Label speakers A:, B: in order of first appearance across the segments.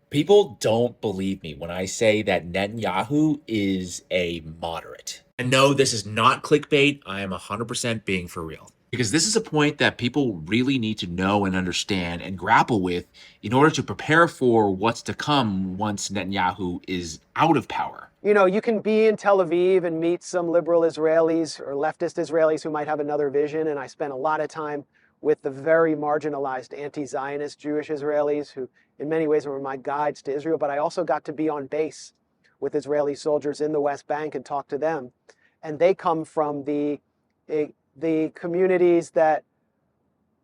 A: People don't believe me when I say that Netanyahu is a moderate. And no, this is not clickbait. I am 100% being for real. Because this is a point that people really need to know and understand and grapple with in order to prepare for what's to come once Netanyahu is out of power.
B: You know, you can be in Tel Aviv and meet some liberal Israelis or leftist Israelis who might have another vision. And I spent a lot of time with the very marginalized anti-Zionist Jewish Israelis who in many ways were my guides to Israel. But I also got to be on base with Israeli soldiers in the West Bank and talk to them. And they come from the communities that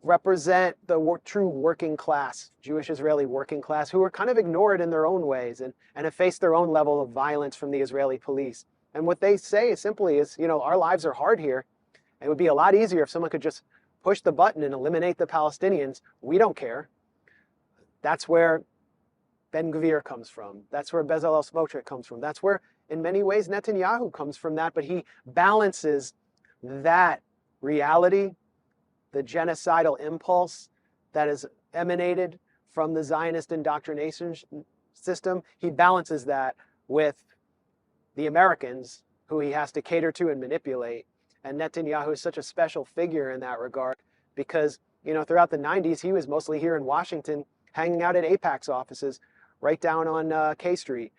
B: represent the true working class, Jewish Israeli working class, who are kind of ignored in their own ways and have faced their own level of violence from the Israeli police. And what they say simply is, you know, our lives are hard here. It would be a lot easier if someone could just push the button and eliminate the Palestinians. We don't care. That's where Ben Gvir comes from. That's where Bezalel Smotrich comes from. That's where, in many ways, Netanyahu comes from that. But he balances that reality, the genocidal impulse that is emanated from the Zionist indoctrination system. He balances that with the Americans who he has to cater to and manipulate. And Netanyahu is such a special figure in that regard because, you know, throughout the 90s, he was mostly here in Washington, hanging out at AIPAC's offices right down on K Street.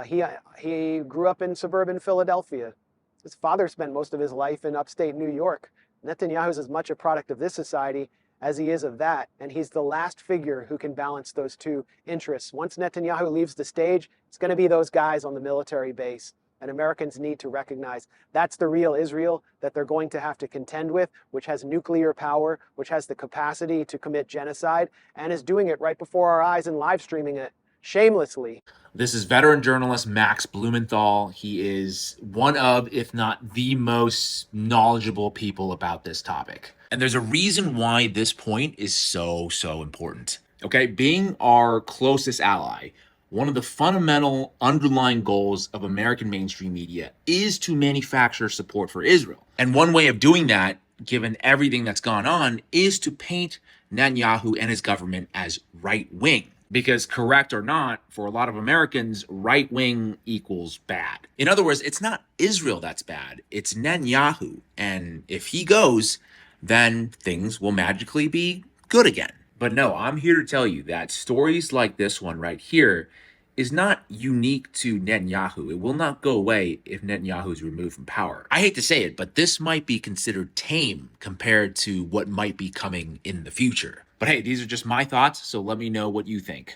B: He grew up in suburban Philadelphia. His father spent most of his life in upstate New York. Netanyahu is as much a product of this society as he is of that, and he's the last figure who can balance those two interests. Once Netanyahu leaves the stage, it's going to be those guys on the military base, and Americans need to recognize that's the real Israel that they're going to have to contend with, which has nuclear power, which has the capacity to commit genocide, and is doing it right before our eyes and live streaming it shamelessly.
A: This is veteran journalist Max Blumenthal. He is one of, if not the most knowledgeable people about this topic. And there's a reason why this point is so important. Okay, being our closest ally, one of the fundamental underlying goals of American mainstream media is to manufacture support for Israel. And one way of doing that, given everything that's gone on, is to paint Netanyahu and his government as right wing. Because correct or not, for a lot of Americans, right wing equals bad. In other words, it's not Israel that's bad, it's Netanyahu. And if he goes, then things will magically be good again. But no, I'm here to tell you that stories like this one right here is not unique to Netanyahu. It will not go away if Netanyahu is removed from power. I hate to say it, but this might be considered tame compared to what might be coming in the future. But hey, these are just my thoughts, so let me know what you think.